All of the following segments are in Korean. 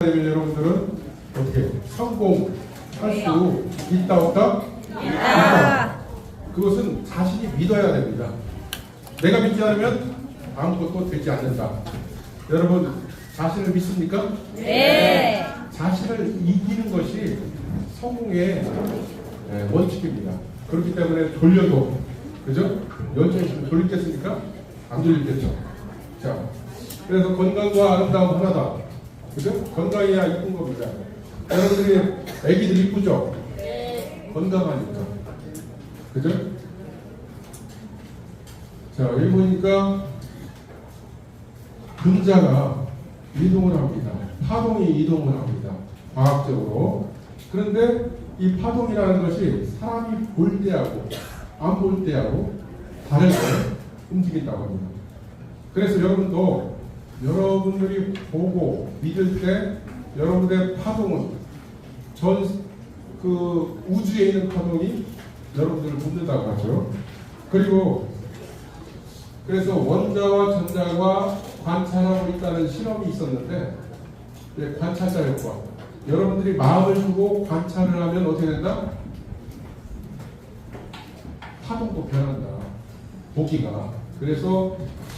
여러분들은 어떻게 성공할 수 있다 없다? 있다. 그것은 자신이 믿어야 됩니다. 내가 믿지 않으면 아무것도 되지 않는다. 여러분 자신을 믿습니까? 네. 자신을 이기는 것이 성공의 원칙입니다. 그렇기 때문에 돌려도 그죠? 열정이 있으면 돌리겠습니까? 안 돌리겠죠. 자, 그래서 건강과 아름다움 하나다. 그죠? 건강해야 이쁜 겁니다. 여러분들이 애기들 이쁘죠? 네. 건강하니까. 그죠? 자, 여기 보니까 분자가 이동을 합니다. 파동이 이동을 합니다. 과학적으로. 그런데 이 파동이라는 것이 사람이 볼 때하고 안 볼 때하고 다르게 움직인다고 합니다. 그래서 여러분도 여러분들이 보고 믿을 때 여러분의 파동은 그 우주에 있는 파동이 여러분들을 붙는다고 하죠. 그리고 그래서 원자와 전자가 관찰하고 있다는 실험이 있었는데 관찰자 효과. 여러분들이 마음을 주고 관찰을 하면 어떻게 된다? 파동도 변한다. 보기가. 그래서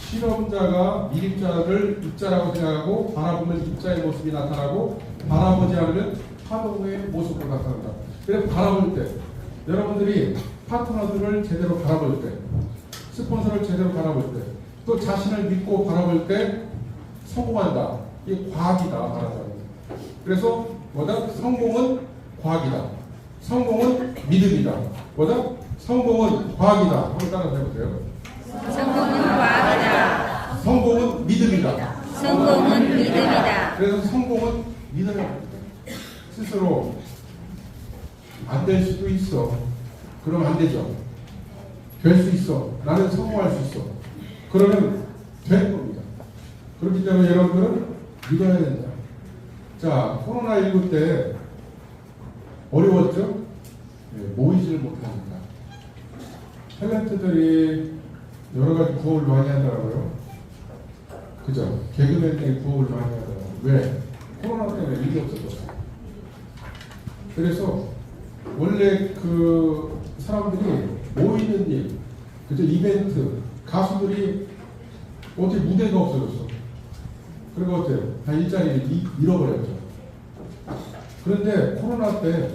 실험자가 미립자를 입자라고 생각하고 바라보면 입자의 모습이 나타나고 바라보지 않으면 파동의 모습으로 나타난다. 그래서 바라볼 때 여러분들이 파트너들을 제대로 바라볼 때 스폰서를 제대로 바라볼 때 또 자신을 믿고 바라볼 때 성공한다. 이게 과학이다 말하자면. 그래서 뭐다? 성공은 과학이다. 성공은 믿음이다. 뭐다? 성공은 과학이다. 한번 따라서 해보세요. 성공은 과학이다. 성공은 믿음이다. 성공은 믿음이다. 그래서 성공은 믿어야 합니다. 스스로 안 될 수도 있어. 그럼 안 되죠. 될 수 있어. 나는 성공할 수 있어. 그러면 될 겁니다. 그렇기 때문에 여러분들은 믿어야 된다. 자, 코로나19 때 어려웠죠? 모이지를 못합니다. 탤런트들이 여러 가지 구호를 많이 하더라고요. 그죠? 개그맨들이 구호를 많이 하더라고요. 왜? 코로나 때문에 일이 없어졌어요. 그래서 원래 그 사람들이 모이는 일, 그죠? 이벤트, 가수들이 어떻게 무대가 없어졌어. 그리고 어때요? 다 일자리를 잃어버렸죠. 그런데 코로나 때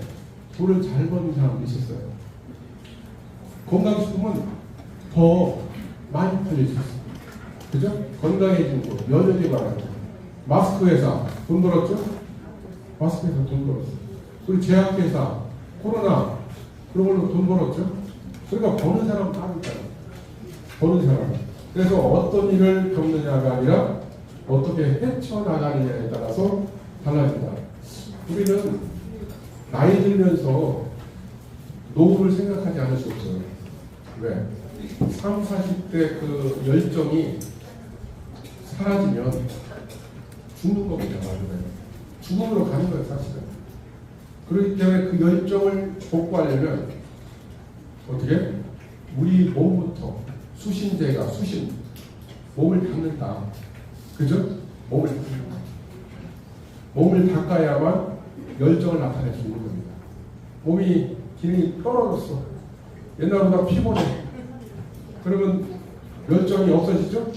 돈을 잘 버는 사람도 있었어요. 건강식품은 더 많이 팔릴 수 있어요. 그죠? 건강해지고 면역이 많아요. 마스크 회사 돈 벌었죠? 마스크 회사 돈 벌었어요. 그리고 제약회사 코로나 그런 걸로 돈 벌었죠? 그러니까 버는 사람 따로 있잖아요. 버는 사람. 그래서 어떤 일을 겪느냐가 아니라 어떻게 헤쳐나가느냐에 따라서 달라진다. 우리는 나이 들면서 노후를 생각하지 않을 수 없어요. 왜? 30, 40대 그 열정이 사라지면 죽는 겁니다. 나중에. 죽음으로 가는 거예요, 사실은. 그렇기 때문에 그 열정을 복구하려면 어떻게? 우리 몸부터 수신제가 몸을 닦는다. 그죠? 몸을 닦는다. 몸을 닦아야만 열정을 나타낼 수 있는 겁니다. 몸이 기능이 떨어졌어. 옛날보다 피곤해. 그러면 열정이 없어지죠?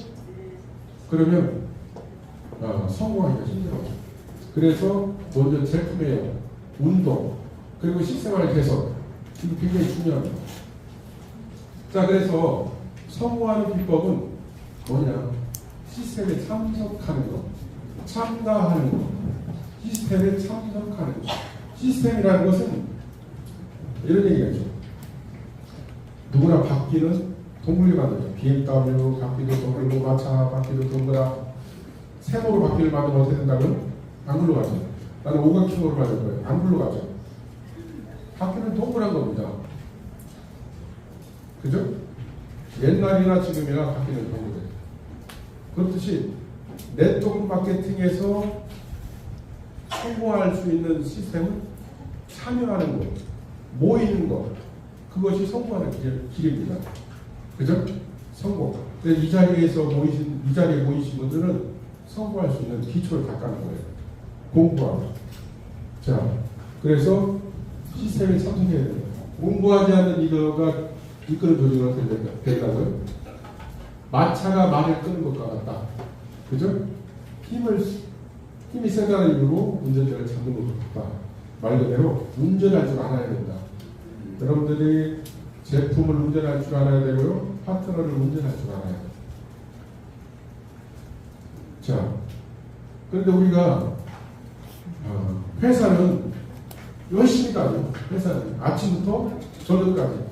그러면 성공하기가 힘들어요. 그래서 먼저 제품의 운동 그리고 식생활 개선 이거 굉장히 중요합니다. 자, 그래서 성공하는 비법은 뭐냐? 시스템에 참석하는 것, 참가하는 것, 시스템에 참석하는 것. 시스템이라는 것은 이런 얘기겠죠. 누구나 바퀴는 동물이 만들죠. BMW 바퀴도 동물로, 마차 바퀴도 동그라. 세모로 바퀴를 만들면 어떻게 된다고요? 안 굴러가죠. 나는 오각형으로 만들 거예요. 안 굴러가죠. 바퀴는 동그란 겁니다. 그죠? 옛날이나 지금이나 바퀴는 동그래요. 그렇듯이 네트워크 마케팅에서 성공할 수 있는 시스템은 참여하는 것, 모이는 것, 그것이 성공하는 길입니다. 그죠? 성공. 이 자리에 모이신 분들은 성공할 수 있는 기초를 닦아는 거예요. 공부하고. 자, 그래서 시스템에 참석해야 돼요. 공부하지 않는 리더가 이끄는 조직은 어떻게 된다고요? 마차가 말을 끄는 것과 같다. 그죠? 힘이 세다는 이유로 운전대를 잡는 것 같다. 말 그대로 운전할 줄 알아야 된다. 여러분들이 제품을 운전할 줄 알아야 되고요. 파트너를 운전할 줄 알아야 돼요. 자, 그런데 우리가 회사는 열심히 가요. 회사는 아침부터 저녁까지,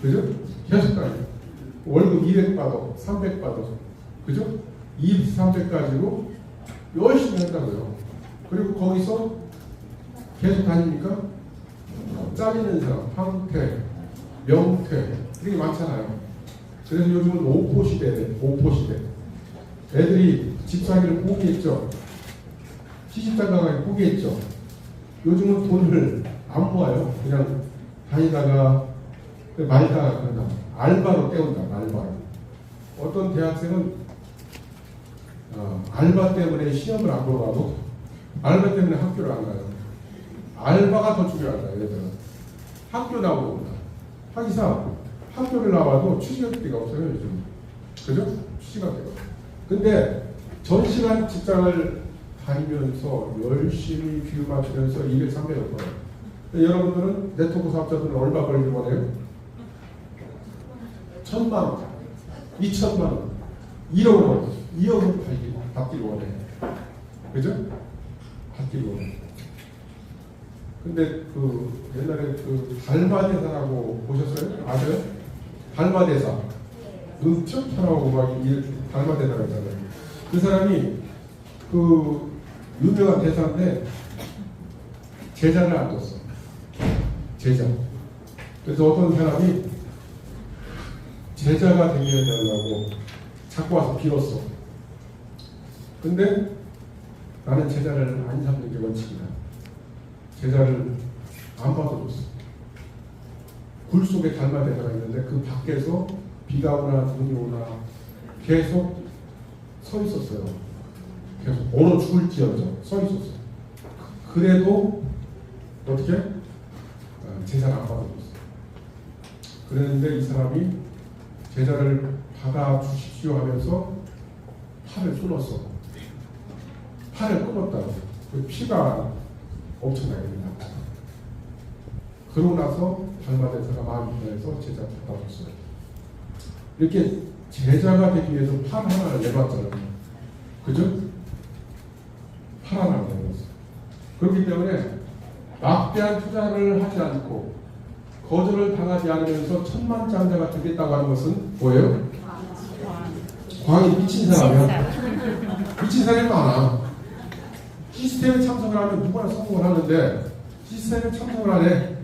그죠? 계속 가요. 월급 200 받아, 300 받아, 그죠? 200, 300 가지고 열심히 한다고요. 그리고 거기서 계속 다니니까 잘리는 사람, 황퇴, 명퇴 이게 많잖아요. 그래서 요즘은 오포 시대래, 오포 시대. 애들이 집사기를 포기했죠. 시집장가가기 포기했죠. 요즘은 돈을 안 모아요. 그냥 다니다가 말다가 그런다. 알바로 때운다. 알바로. 어떤 대학생은 알바 때문에 시험을 안 보러 가고 알바 때문에 학교를 안 가요. 알바가 더 중요하다. 얘들은 학교 나오고 온다. 하기사 학교를 나와도 취직학비가 없어요. 요즘. 그죠? 취직학비가. 근데 전시간 직장을 다니면서 열심히 비유 맞추면서 200, 300억 벌어요. 여러분들은 네트워크 사업자들은 얼마 벌기 원해요? 1,000만 원, 2,000만 원, 1억 원, 2억을 받기 원해. 그죠? 받기 원해. 근데 옛날에 달마대사라고 보셨어요? 아세요? 달마대사. 엄청 편하고 막 달마대사가 있잖아요. 그 사람이 유명한 대사인데 제자를 안 뒀어. 제자. 그래서 어떤 사람이 제자가 되게 해달라고 자꾸 와서 빌었어. 근데 나는 제자를 안 삼는 게 원칙이다. 제자를 안 받아줬어. 굴 속에 달마대사가 있는데 그 밖에서 비가 오나 눈이 오나 계속 서 있었어요. 계속 얼어 죽을지어져 서 있었어. 그래도 어떻게? 제자를 안 받아줬어. 그랬는데 이 사람이 제자를 받아주십시오 하면서 팔을 끊었어. 팔을 끊었다고. 그 피가 엄청나게 났다. 그러고 나서 달마대사가 마음이 편해서 제자 받아줬어요. 이렇게 제자가 되기 위해서 팔 하나를 내봤잖아요. 그죠? 팔 하나를 내봤어. 그렇기 때문에 막대한 투자를 하지 않고 거절을 당하지 않으면서 천만장자가 되겠다고 하는 것은 뭐예요? 광이 미친 사람이야. 미친 사람이 많아. 시스템에 참석을 하면 누구나 성공을 하는데 시스템에 참석을 안 해.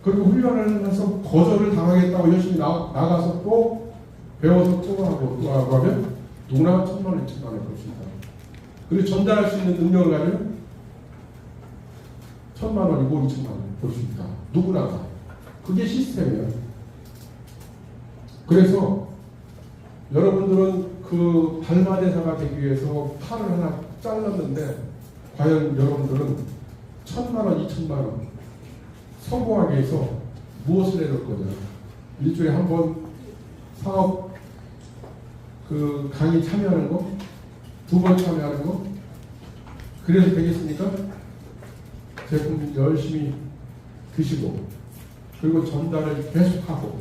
그리고 훈련을 해서 거절을 당하겠다고 열심히 나가서 또 배워서 또 하고 하면 누구나 1,000만 원, 2,000만 원을 벌 수 있다. 그리고 전달할 수 있는 능력을 가지면 1,000만 원이고 2,000만 원을 벌 수 있다. 누구나 다. 그게 시스템이에요. 그래서 여러분들은 그 달마대사가 되기 위해서 팔을 하나 잘랐는데 과연 여러분들은 1,000만 원, 2,000만 원 성공하기 위해서 무엇을 해놓을 거냐? 일주일에 한 번 사업 강의 참여하는 거, 2번 참여하는 거, 그래서 되겠습니까? 제품 열심히 드시고, 그리고 전달을 계속하고,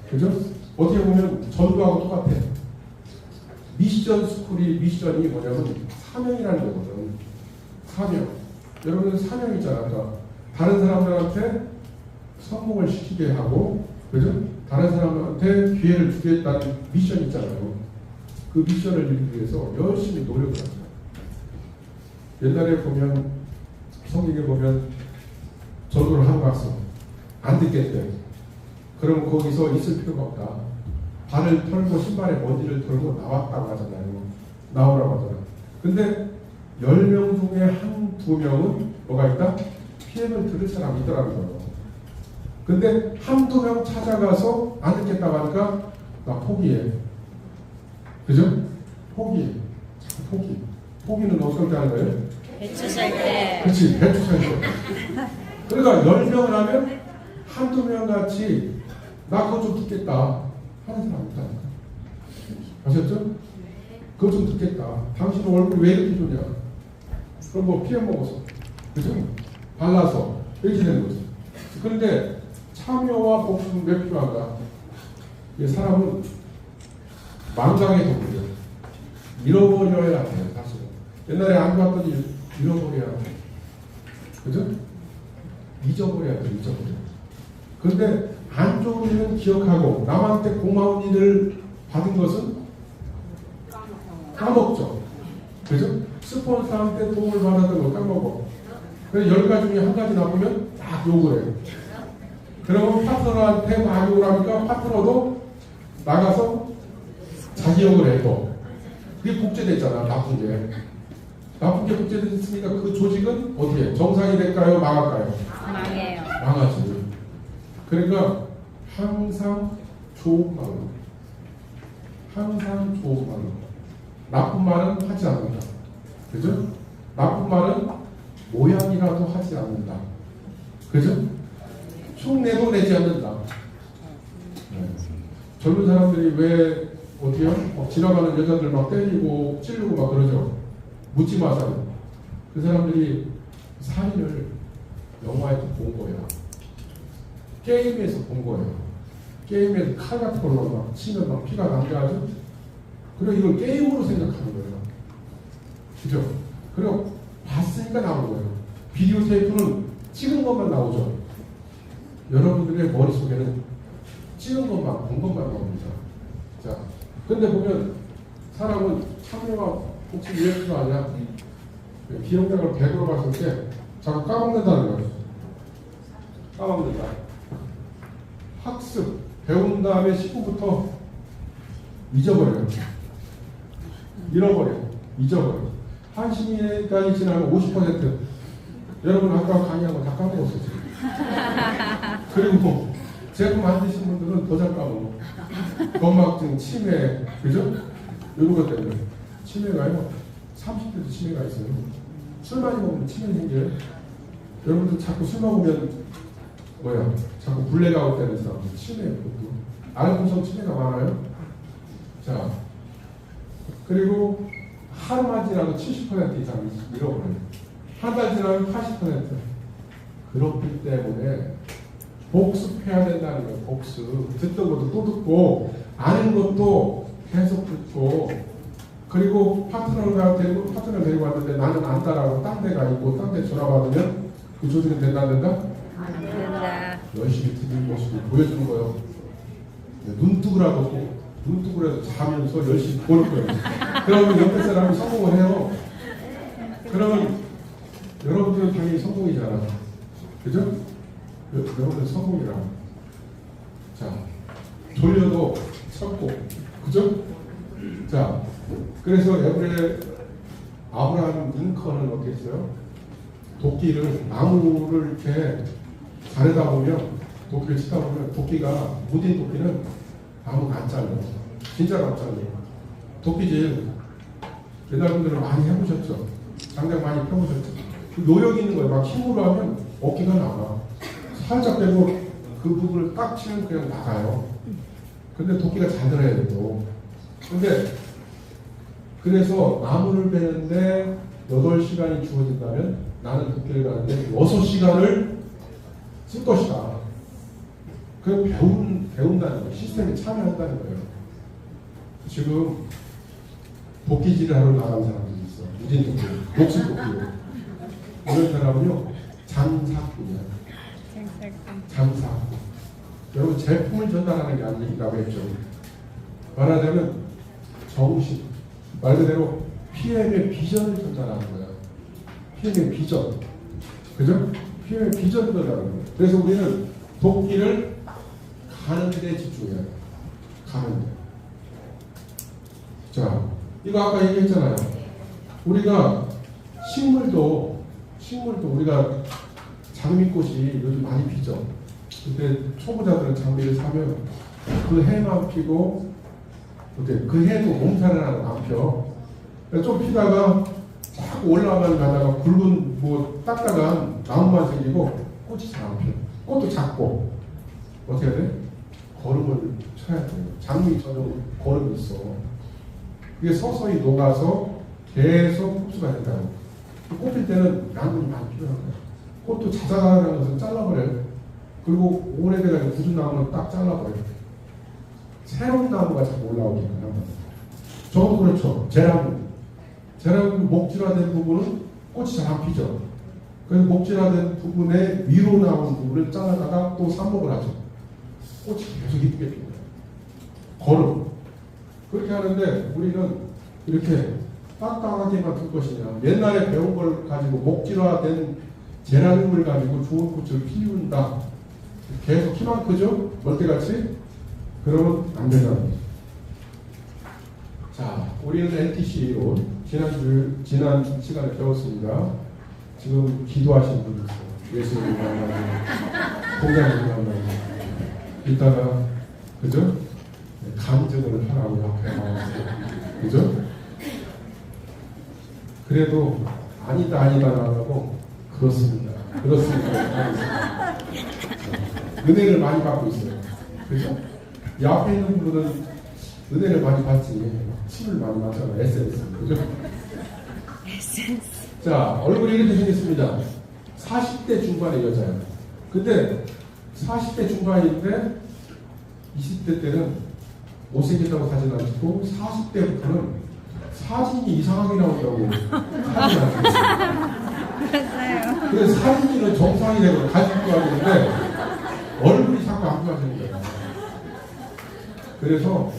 그죠? 어떻게 보면 전도하고 똑같아. 미션 스쿨이 미션이 뭐냐면 사명이라는 거거든. 사명. 여러분은 사명 있잖아. 다른 사람들한테 성공을 시키게 하고, 그죠? 다른 사람한테 기회를 주겠다는 미션 있잖아요. 그 미션을 이루기 위해서 열심히 노력을 합니다. 옛날에 보면, 성경에 보면, 전도를 하고 갔어. 안 듣겠대. 그러면 거기서 있을 필요가 없다. 발을 털고 신발에 먼지를 털고 나왔다고 하잖아요. 나오라고 하잖아요. 근데 10명 중에 1, 2명은 뭐가 있다? PM을 들을 사람이 있더라는 거예요. 근데 1, 2명 찾아가서 안 듣겠다고 하니까 나 포기해. 그죠? 포기해. 포기. 포기는 어떻게 하는 거예요? 배추 살 때. 그렇지, 배추 살 때. 그러니까 10명을 하면 한두 명 같이 나 그거 좀 듣겠다 하는 사람 있다니까. 아셨죠? 그거 좀 듣겠다. 당신 얼굴이 왜 이렇게 좋냐? 그럼 뭐 피해 먹어서, 그죠? 발라서 이렇게 되는 거죠. 그런데 참여와 복수는 왜 필요한가? 이 사람은 망각의 도구예요. 잃어버려야 돼요, 사실은. 옛날에 안 좋았더니 잃어버려야 돼. 그죠? 잊어버려야 돼, 잊어버려. 그런데 안 좋은 일은 기억하고 남한테 고마운 일을 받은 것은 까먹죠. 그죠? 스폰서한테 도움을 받았던 거 까먹어. 그래서 10가지 중에 한 가지 나쁘면 딱 욕을 해요. 그러면 파트너한테 막 욕을 하니까 파트너도 나가서 자기 욕을 해도 그게 복제됐잖아. 나쁜 게. 나쁜 게 복제됐으니까 그 조직은 어떻게 정상이 될까요? 망할까요? 망해요. 망하지. 그러니까 항상 좋은 말로, 항상 좋은 말로. 나쁜 말은 하지 않는다. 그죠? 나쁜 말은 모양이라도 하지 않는다. 그죠? 흉내도 내지 않는다. 네. 젊은 사람들이 왜 어때요? 지나가는 여자들 막 때리고 찌르고 막 그러죠. 묻지 마세요. 그 사람들이 살인을 영화에서 본 거야. 게임에서 본 거예요. 게임에서 칼 같은 걸로 막 치면 막 피가 남겨가지고 그리고 이걸 게임으로 생각하는 거예요. 그죠? 그리고 봤으니까 나온 거예요. 비디오 테이프는 찍은 것만 나오죠. 여러분들의 머릿속에는 찍은 것만, 본 것만 나옵니다. 자, 근데 보면 사람은 참여와 복지 위해서가 아니라 기억력을 100으로 봤을 때 자꾸 까먹는다는 거예요. 까먹는다. 학습, 배운 다음에 10분부터 잊어버려요. 잃어버려요. 잊어버려요. 한 시간이 지나면 50%. 여러분 아까 강의한 거 다 까먹었어요. 그리고 제품 만드신 분들은 더 잘 까먹어. 건막증, 치매, 그죠? 이런 것 때문에. 치매가요. 30대도 치매가 있어요. 술 많이 먹으면 치매 생겨요. 여러분들 자꾸 술 먹으면 뭐야? 자꾸 블랙 아웃 되는 사람, 치매, 그것도. 알코올성 치매가 많아요. 자, 그리고 하루만 지나도 70% 이상 잃어버려요. 한 달 지나면 80%. 그렇기 때문에 복습해야 된다는 거예요. 복습. 듣던 것도 또 듣고, 아는 것도 계속 듣고, 그리고 파트너를 데리고 왔는데 나는 안다라고 딴 데가 있고, 딴 데 전화 받으면 그 조직은 된다, 안 된다? 안 된다. 열심히 듣는 모습을 보여주는 거예요. 눈뜨고라도, 눈뜨고라도 자면서 열심히 보는 거예요. 그러면 옆에 사람이 성공을 해요. 그러면 여러분들은 당연히 성공이잖아. 그죠? 여러분들 성공이라. 자, 돌려도 쳤고, 그죠? 자, 그래서 아브라함 링컨은 어떻게 했어요? 도끼를, 나무를 이렇게 자르다 보면, 도끼를 치다 보면, 도끼가, 무딘 도끼는 나무가 안 잘려. 진짜로 안 잘려. 도끼질, 옛날 분들은 많이 해보셨죠? 장작 많이 펴보셨죠? 그 노력 있는 거예요. 막 힘으로 하면 어깨가 나가. 살짝 빼고 그 부분을 딱 치면 그냥 나가요. 근데 도끼가 잘 들어야 돼, 또. 근데, 그래서 나무를 베는데 8시간이 주어진다면 나는 도끼를 가는데 6시간을 쓸 것이다. 그 배운다는 거예요. 시스템에 참여한다는 거예요. 지금 도끼질을 하러 나간 사람들이 있어. 무딘 도끼, 목숨 도끼. 이런 사람은요, 장사꾼이야. 장사꾼. 여러분, 제품을 전달하는 게 아니라고 했죠. 말하자면, 정신. 말 그대로 PM의 비전을 전달하는 거야. PM의 비전. 그죠? PM의 비전을 전달하는 거야. 그래서 우리는 도끼를 가는 데 집중해야 돼. 가는 데. 자, 이거 아까 얘기했잖아요. 우리가 식물도 우리가 장미꽃이 요즘 많이 피죠. 그때 초보자들은 장미를 사면 그 해만 피고 그 해도 몸살을 안 펴. 좀 피다가 자꾸 올라가면 가다가 굵은 뭐 딱딱한 나무만 생기고 꽃이 잘 안 펴. 꽃도 작고 어떻게 해야 돼? 걸음을 쳐야 돼요. 장미 전용 걸음이 있어. 그게 서서히 녹아서 계속 흡수가 된다고. 꽃필 때는 양분이 많이 필요한 거야. 꽃도 자자라는 것은 잘라버려요. 그리고 오래돼가지고 굳은 나무는 딱 잘라버려요. 새로운 나무가 자꾸 올라오니까. 저도 그렇죠. 제라늄 목질화된 부분은 꽃이 잘 안 피죠. 그래서 목질화된 부분에 위로 나온 부분을 잘라다가 또 삽목을 하죠. 꽃이 계속 이쁘게 핍니다. 걸음. 그렇게 하는데 우리는 이렇게 딱딱하게만 둘 것이냐. 옛날에 배운 걸 가지고 목질화된 제라늄을 가지고 좋은 꽃을 피운다. 계속 키만 크죠? 멀대같이? 그러면 안 된다는 거죠. 자, 우리는 NTC로 지난 시간에 배웠습니다. 지금 기도하시는 분이 있어요. 예수님 만나고, 공장님 만나고, 이따가, 그죠? 간증을 하라고 앞에 나와서, 그죠? 그래도 아니다 나라고 그렇습니다. 은혜를 많이 받고 있어요. 그죠? 이 앞에 있는 분은 은혜를 많이 받지. 침을 많이 맞잖아. 에센스. 그죠? 자, 얼굴이 이렇게 생겼습니다. 40대 중반의 여자예요. 근데 40대 중반인데 20대 때는 못생겼다고 사진 안 찍고 40대부터는 사진이 이상하게 나온다고 사진 안 찍고. 그래서 사진은 정상이 되고 가지고 하는데 얼굴이 자꾸 안 좋아지는 거예요. 그래서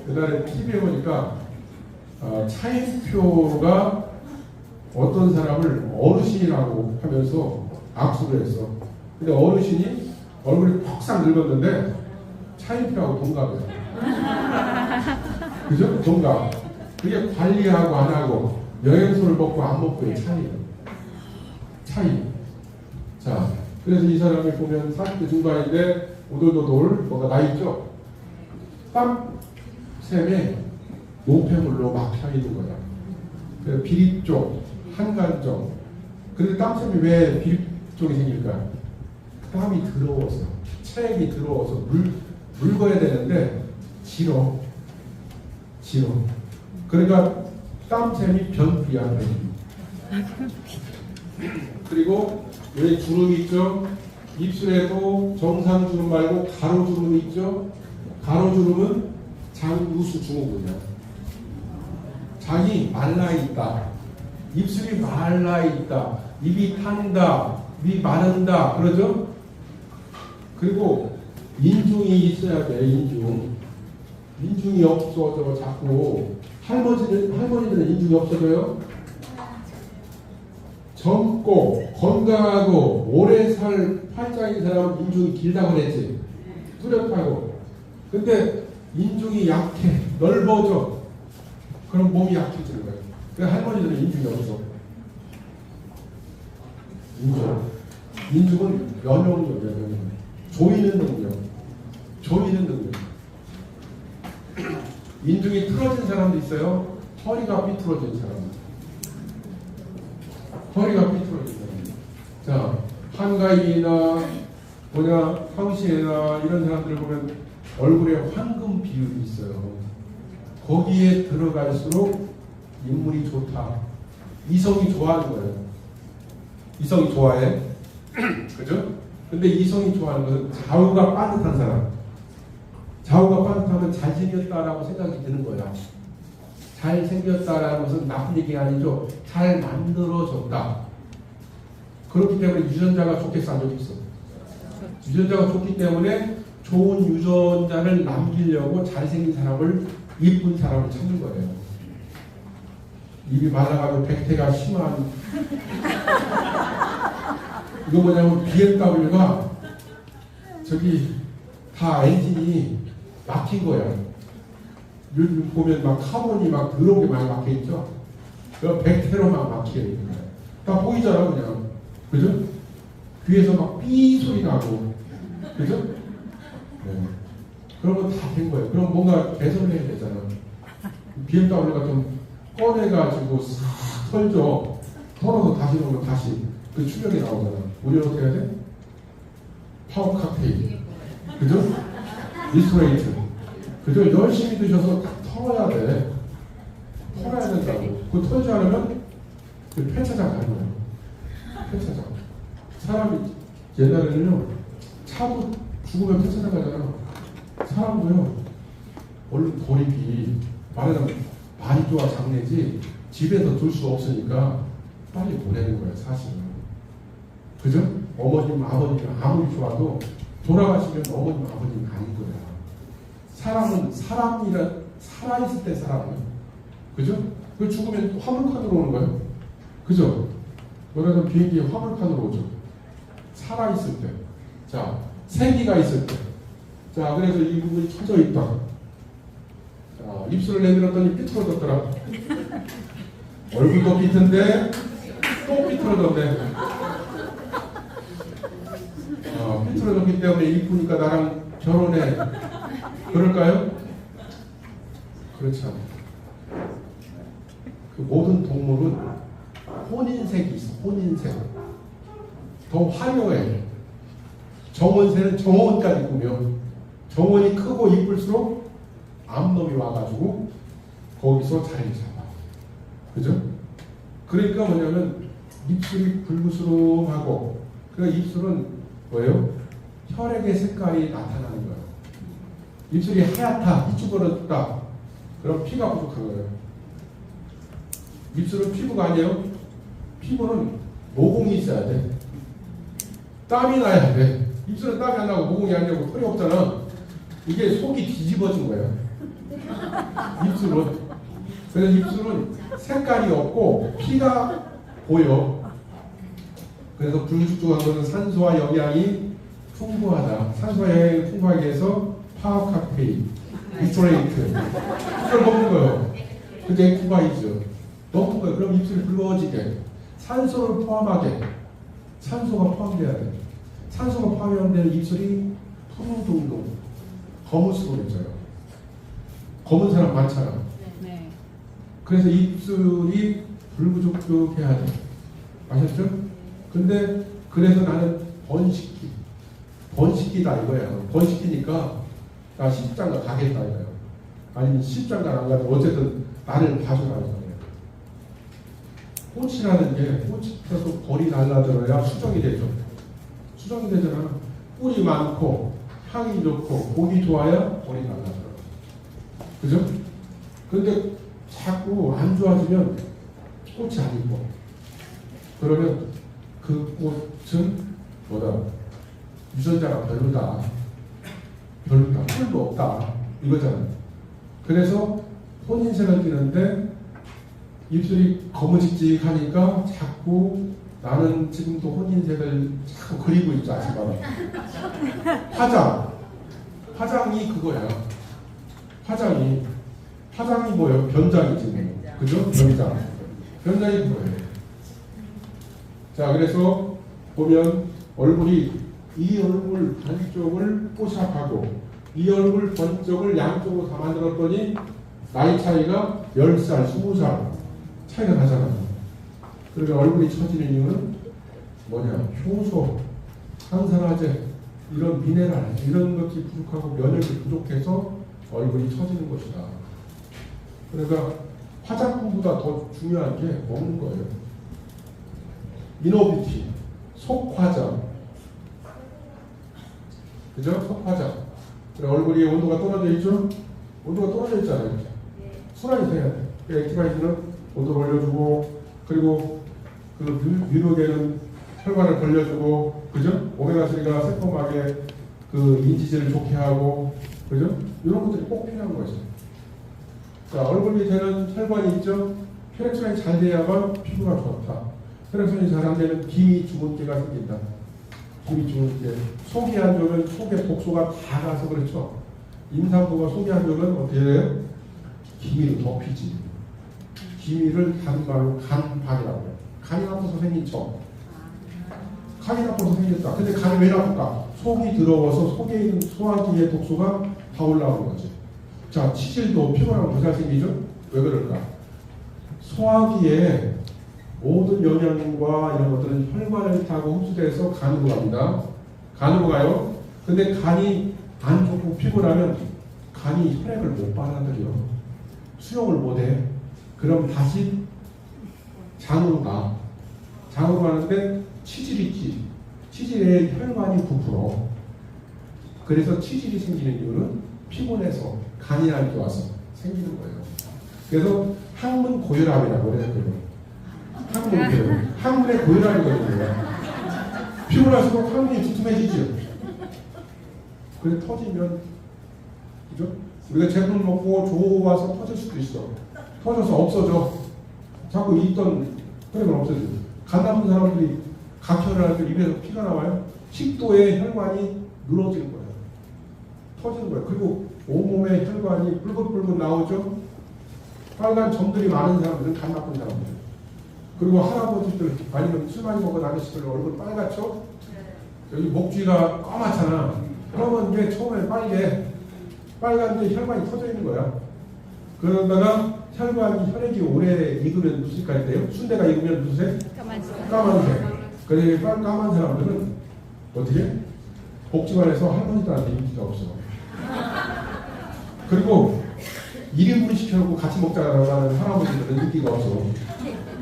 그날에 TV에 보니까 차인표가 어떤 사람을 어르신이라고 하면서 악수를 했어. 근데 어르신이 얼굴이 퍽싹 늙었는데 차인표하고 동갑이야. 그죠? 동갑. 그게 관리하고 안 하고 영양소를 먹고 안 먹고의 차이. 자, 그래서 이 사람이 보면 40대 중반인데 오돌도돌 뭐가 나 있죠? 땀샘에 노폐물로 막혀 있는 거야. 그래서 비립 쪽, 한간정. 근데 땀샘이 왜 비립 쪽이 생길까? 땀이 더러워서, 체액이 더러워서 묽어야 되는데 질어. 그러니까 땀샘이 변비야. 그리고 여기 주름이 있죠. 입술에도 정상 주름 말고 가로 주름이 있죠. 가로 주름은 장우수 증후군이야. 장이 말라 있다. 입술이 말라 있다. 입이 탄다. 입이 마른다. 그러죠? 그리고 인중이 있어야 돼. 인중이 없어져. 자꾸 할머니들은 인중이 없어져요. 젊고 건강하고 오래 살 팔자인 사람은 인중이 길다고 그랬지. 뚜렷하고. 근데 인중이 약해. 넓어져. 그럼 몸이 약해지는 거예요. 그러니까 할머니들은 인중이 없어. 인중은 면역력이에요. 조이는 능력. 인중이 틀어진 사람도 있어요. 허리가 삐뚤어진 사람. 자, 한가인이나 황시애나 이런 사람들 보면 얼굴에 황금 비율이 있어요. 거기에 들어갈수록 인물이 좋다. 이성이 좋아하는 거예요. 이성이 좋아해. 그죠? 근데 이성이 좋아하는 것은 좌우가 빠듯한 사람. 좌우가 빠듯하면 잘생겼다라고 생각이 드는 거야. 잘생겼다라는 것은 나쁜 얘기가 아니죠. 잘 만들어졌다. 그렇기 때문에 유전자가 좋겠어, 안 좋겠어? 유전자가 좋기 때문에 좋은 유전자를 남기려고 잘생긴 사람을, 이쁜 사람을 찾는 거예요. 입이 말라가지고 백태가 심한 이거 뭐냐면 BMW가 저기 다 엔진이 막힌 거야. 요즘 보면 막 카본이 막 더러운 게 많이 막혀 있죠. 그 백태로 막 막히게 되는 거야. 다 보이잖아 그냥. 그죠? 귀에서 막 삐 소리 나고. 그죠? 네. 그런 건 다 된 거예요. 그럼 뭔가 개선을 해야 되잖아. BMW가 좀 꺼내가지고 싹 털죠. 털어서 다시 넣으면 다시 그 출력이 나오잖아. 우리는 어떻게 해야 돼? 파워 칵테일. 그죠? 리스토레이트. 그죠? 열심히 드셔서 다 털어야 돼. 털어야 된다고. 그 털지 않으면 그 폐차장 가는 거예요. 폐차장. 사람이 옛날에는요, 차도 죽으면 폐차장 가잖아. 사람도요, 얼른 버리기. 말하자면 말이 좋아 장례지 집에서 둘 수 없으니까 빨리 보내는 거예요, 사실은. 그죠? 어머님, 아버님 아무리 좋아도 돌아가시면 어머님, 아버님 아닌 거야. 사람은 사람이라 살아있을 때 사람이에요. 그죠? 그 죽으면 화물칸으로 오는 거예요. 그죠? 뭐라도 비행기에 화물칸으로 오죠. 살아있을 때. 자, 생기가 있을 때. 자, 그래서 이 부분이 켜져 있다. 자, 입술을 내밀었더니 삐뚤어졌더라. 얼굴도 삐뚤은데 또 삐뚤어졌네. 삐뚤어졌기 때문에 이쁘니까 나랑 결혼해. 그럴까요? 그렇지 않아요. 그 모든 동물은 혼인색이 있어. 혼인색. 더 화려해. 정원새는 정원까지 꾸며 정원이 크고 이쁠수록 암놈이 와가지고 거기서 자리를 잡아. 그죠? 그러니까 뭐냐면 입술이 붉으스름하고 그 입술은 뭐예요? 혈액의 색깔이 나타나는 거예요. 입술이 하얗다, 희죽거렸다. 그럼 피가 부족한 거예요. 입술은 피부가 아니에요. 피부는 모공이 있어야 돼. 땀이 나야 돼. 입술은 땀이 안 나고 모공이 안 되고 털이 없잖아. 이게 속이 뒤집어진 거예요. 입술은. 그래서 입술은 색깔이 없고 피가 보여. 그래서 불죽죽한 것은 산소와 영양이 풍부하다. 산소와 영양이 풍부하게 해서 파워 칵테일, 리스토레이트 이걸 먹는 거예요. 그게 쿠바이죠. 먹는 거예요. 그럼 입술이 붉어지게 산소를 포함하게 산소가 포함돼야 돼. 산소가 포함되는 입술이 푸르둥둥 거무스름해져요. 검은 사람 많잖아. 네. 그래서 입술이 불구죽죽해야 돼. 아셨죠? 근데 그래서 나는 번식기다 이거야. 번식기니까 나 십장가 가겠다 이거야. 아니면 십장가 안 가도 어쨌든 나를 봐주라 이거야. 꽃이라는 게 꽃이 펴서 벌이 날라들어야 수정이 되죠. 수정이 되잖아. 꿀이 많고 향이 좋고 고기 좋아야 벌이 날라들어. 그죠? 근데 자꾸 안 좋아지면 꽃이 안 이뻐. 그러면 그 꽃은 뭐다? 유전자가 별로다. 꿀도 없다. 이거잖아. 그래서 혼인색을 띠는데 입술이 거무직직하니까 자꾸 나는 지금도 혼인색을 자꾸 그리고 있죠. 아침마다. 화장이 그거야. 화장이 뭐예요? 변장이지 뭐. 그죠? 변장이 그거예요. 자, 그래서 보면 얼굴이 이 얼굴 반쪽을 뽀샵하고 이 얼굴 번쩍을 양쪽으로 다 만들었더니 나이 차이가 10살, 20살 차이가 나잖아. 그러니까 얼굴이 처지는 이유는 뭐냐? 효소, 항산화제, 이런 미네랄, 이런 것이 부족하고 면역이 부족해서 얼굴이 처지는 것이다. 그러니까 화장품보다 더 중요한 게 먹는 거예요. 이너뷰티, 속화장. 그죠? 속화장. 그래, 얼굴이 온도가 떨어져 있죠? 온도가 떨어져 있잖아요. 이렇게. 순환이 돼야 돼. 액티바이트는 온도를 올려주고, 그리고 그 뮤력에는 혈관을 벌려주고, 그죠? 오메가3가 새콤하게 그 인지질을 좋게 하고, 그죠? 이런 것들이 꼭 필요한 거죠. 자, 얼굴 밑에는 혈관이 있죠? 혈액순환이 잘 돼야만 피부가 좋다. 혈액순환이 잘 안 되면 기미 주근깨가 생긴다. 기미 주근깨. 속이 안 좋으면 속에 독소가 다 가서 그렇죠. 임산부가 속이 안 좋으면 어떻게 해요? 기미를 덮이지. 기미를 다른 말로 간박이라고 해요. 간이 나빠서 생긴 척. 간이 나빠서 생겼다. 근데 간이 왜 나쁠까? 속이 더러워서 속에 있는 소화기의 독소가 다 올라오는 거지. 자, 치질도 피부랑 더 잘 생기죠? 왜 그럴까? 소화기에 모든 영양과 이런 것들은 혈관을 타고 흡수돼서 간으로 갑니다. 간으로 가요. 근데 간이 안 좋고 피곤하면 간이 혈액을 못 받아들여. 수용을 못해. 그럼 다시 장으로 가. 장으로 가는데 치질이 있지. 치질에 혈관이 부풀어. 그래서 치질이 생기는 이유는 피곤해서 간이라는 게 와서 생기는 거예요. 그래서 항문 고혈압이라고 해요. 항문 고혈압. 항문의 고혈압이거든요. 피곤할수록 항문이 두툼해지죠. 그래 터지면 그죠? 우리가 제품 먹고 좋아서 터질 수도 있어. 터져서 없어져. 자꾸 있던 혈액은 없어져. 간 나쁜 사람들이 각혈을 할 때 입에서 피가 나와요. 식도에 혈관이 늘어지는 거예요. 터지는 거예요. 그리고 온몸에 혈관이 뿔긋뿔긋 나오죠. 빨간 점들이 많은 사람들은 간 나쁜 사람들. 그리고 할아버지들 아니면 술 많이 먹은 아저씨들 얼굴 빨갛죠? 여기 목쥐가 까맣잖아. 그러면 이게 처음에 빨간데 혈관이 터져 있는 거야. 그러다가 혈액이 오래 익으면 무슨 색깔이 돼요? 순대가 익으면 무슨 색? 까만색. 그래 까만 사람들은 어떻게? 복지관에서 할머니들한테 인기가 없어. 그리고 1인분 시켜놓고 같이 먹자고 하는 할아버지들은 인기가 없어.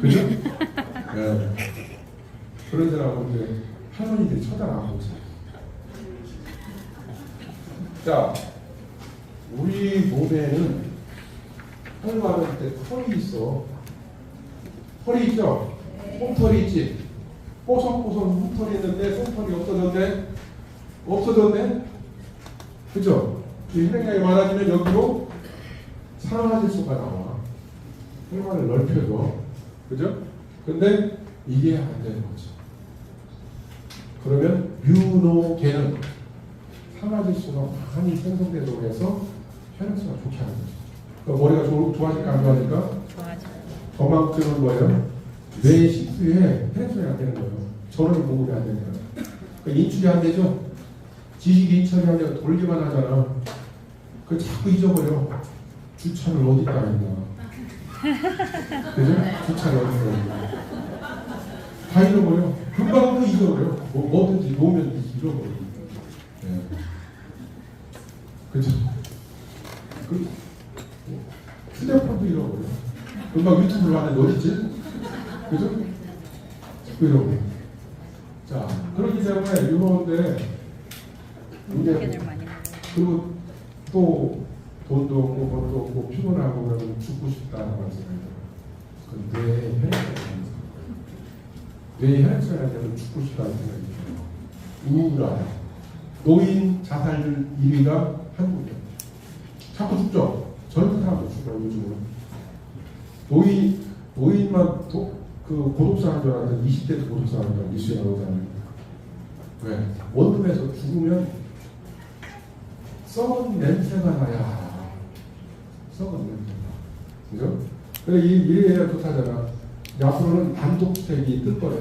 그죠? 네. 그런 사람은 이제 할머니들이 쳐다보고 있어요. 자, 우리 몸에는 혈관할 때 털이 있어. 털이 있죠? 솜털이 있지? 뽀송뽀송 솜털이 있는데 솜털이 없어졌네? 없어졌네? 그죠? 이 혈액량이 많아지면 여기로 산화질소가 나와. 혈관을 넓혀줘. 그죠? 근데 이게 안 되는 거죠. 그러면 류노계는 산화질소가 많이 생성되도록 해서 혈액순환 좋게 하는 거죠. 그러니까 머리가 좋아질까 안 좋아질까? 건망증은 뭐예요? 뇌 식수에 혈액순환이 안 되는 거예요. 전원이 공급이 안 되는 거예요. 그러니까 인출이 안 되죠? 지식이 인출이 안 되고 돌기만 하잖아. 그 자꾸 잊어버려. 주차를 어디다 했나? 그죠? 주차를 어디다 했나? 다 잃어버려. 금방 또 잊어버려. 뭐든지 놓으면 잃어버려. 네. 그죠? 그 휴대폰도 잃어버려. 금방 유튜브를 하는데 어딨지? 그죠? 자꾸 잃어버려. 자, 그렇기 때문에 유로인데 이제 그리고 또 돈도 없고 것도 없고 피곤하고 그러면 죽고 싶다는 말씀을 뇌 혈액순환이 뇌 혈액순환이 되면 죽고 싶다는 생각이 들어요. 우울하다. 노인 자살률 1위가 한국이에요. 자꾸 죽죠. 젊은 사람도 죽어요. 요즘은 노인만 그 고독사한 줄 알았는데 20대도 고독사한 줄 알았는데 뉴스에 나오잖아요. 왜? 원룸에서 죽으면 썩은 냄새가 나야. 썩은 냄새가. 그죠? 그래, 이래야 좋다잖아. 앞으로는 단독주택이 뜰 거래.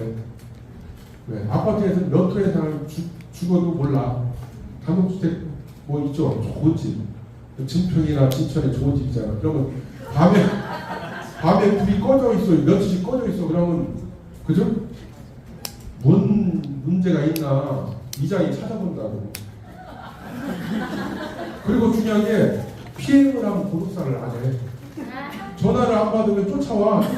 왜? 아파트에서 몇 호의 사람 죽어도 몰라. 단독주택 뭐 있죠? 좋은 집. 증평이나 진천에 좋은 집 있잖아. 그러면 밤에 불이 꺼져 있어. 며칠씩 꺼져 있어. 그러면, 그죠? 뭔 문제가 있나 이장이 찾아본다고. 그리고 중요한 게 피해를 하면 고독사를 안 해. 전화를 안 받으면 쫓아와서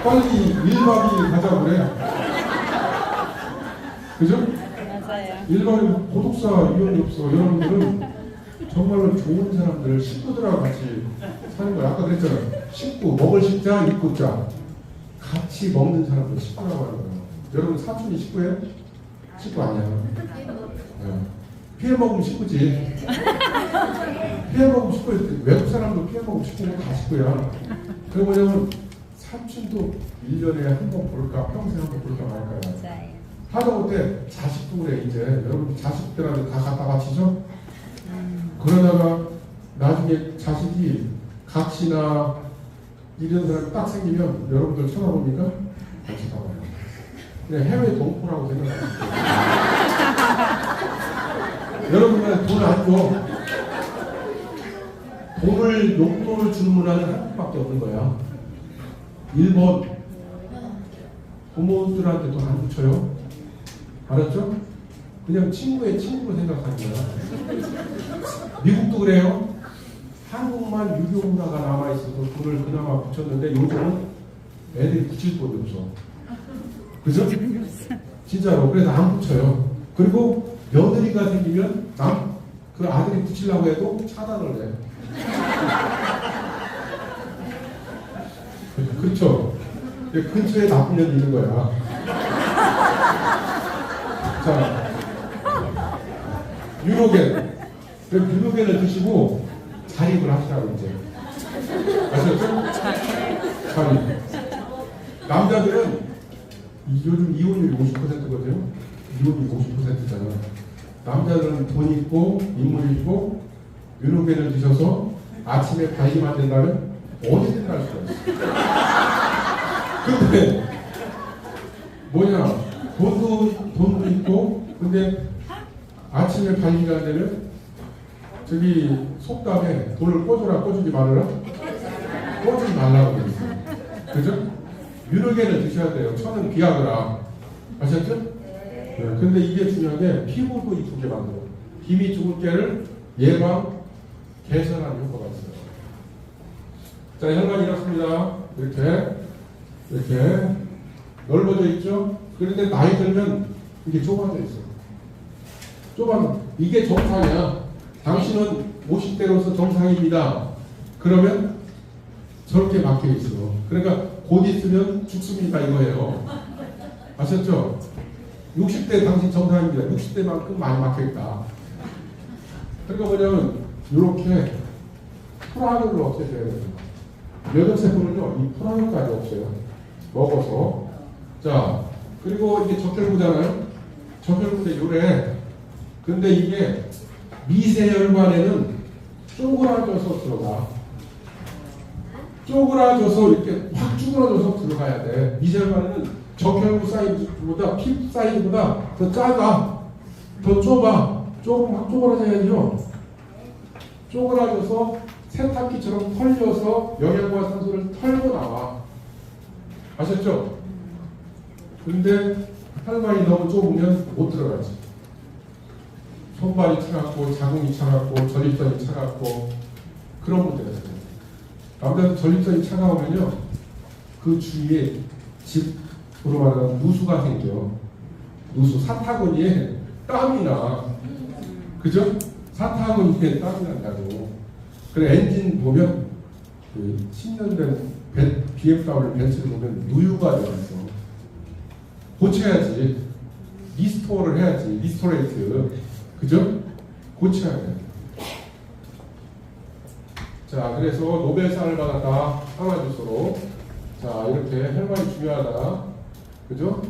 빨리 1박이 가자고 그래. 그죠? 맞아요. 일반인 고독사 위험이 없어. 여러분들은 정말로 좋은 사람들, 식구들하고 같이 사는 거야. 아까 그랬잖아. 식구, 먹을 식자, 입구 자. 같이 먹는 사람들 식구라고 하는 거야. 여러분 사촌이 식구예요? 식구 아니야. 네. 피해 먹으면 식구지. 피해 먹으면 식구예요. 외국 사람도 피해 먹으면 식구고 다 식구야. 그게 뭐냐면 사촌도 1년에 한 번 볼까, 평생 한 번 볼까 말까요. 맞아요. 하다못해 자식도 그래. 이제 여러분 자식들한테 다 갖다 바치죠? 그러다가 나중에 자식이 각시나 이런 사람이 딱 생기면 여러분들 쳐다봅니까? 안 쳐다봐요. 그냥 해외 동포라고 생각하시죠. 여러분은 돈 안 줘. 용돈을 주는 문화는 한국밖에 없는 거야. 1번 부모들한테 돈 안 붙여요. 알았죠? 그냥 친구의 친구로 생각하는 거야. 미국도 그래요. 한국만 유교 문화가 남아있어서 돈을 그나마 붙였는데 요즘은 애들이 붙일 돈이 없어. 그죠? 진짜로. 그래서 안 붙여요. 그리고 며느리가 생기면 그 아들이 붙이려고 해도 차단을 해. 그렇죠? 근처에 나쁜 년이 있는 거야. 자, 유로겐. 유로겐을 드시고 자립을 하시라고 이제. 아셨죠? 자립. 남자들은 요즘 이혼율이 50%거든요. 이혼이 50%잖아. 남자들은 돈 있고 인물 있고 유로겐을 드셔서 아침에 발기만 된다면 어디든 갈 수가 있어. 근데 돈도 있고 근데 아침에 발기가 안 되면 저기 속담에 돈을 꿔줘라 꿔주지 말아라 꿔주지 말라고 돼 있어요. 그죠? 유로겐을 드셔야 돼요. 천은 비아그라. 아셨죠? 네. 근데 이게 중요한 게 피부도 이쁘게 만들어. 기미 주근깨를 예방, 개선하는 효과가 있어요. 자, 혈관이 이렇습니다. 이렇게 넓어져 있죠? 그런데 나이 들면 이게 좁아져 있어. 이게 정상이야. 당신은 50대로서 정상입니다. 그러면 저렇게 막혀 있어. 그러니까 곧 있으면 죽습니다 이거예요. 아셨죠? 60대 당신 정상입니다. 60대만큼 많이 막혀 있다. 그러니까 뭐냐면 이렇게 프라그를 없애줘야 돼요. 면역세포는요, 이 프라그까지 없어요. 먹어서. 자, 그리고 이게 적혈구잖아요. 적혈구인데 요래. 근데 이게 미세혈관에는 쪼그라져서 들어가. 쪼그라져서 이렇게 확 쪼그라져서 들어가야 돼. 미세혈관에는 적혈구 사이즈보다 피 사이즈보다 더 작아. 더 좁아. 조금 확 쪼그라져야죠. 쪼그라져서 세탁기처럼 털려서 영양과 산소를 털고 나와. 아셨죠? 근데 혈관이 너무 좁으면 못 들어가지. 손발이 차갑고 자궁이 차갑고 전립선이 차갑고 그런 문제가 있어요. 남자도 전립선이 차가우면요 그 주위에 집으로 말하는 누수가 생겨. 누수, 사타구니에 땀이 나. 그죠? 사타구니에 땀이 난다고. 그래 엔진 보면 그 10년 된 BMW 벤츠를 보면 누유가 되어 있어. 고쳐야지. 리스토어를 해야지. 리스토레이트. 그죠? 고쳐야 돼. 자, 그래서 노벨상을 받았다. 항아주소로. 자, 이렇게 혈관이 중요하다. 그죠?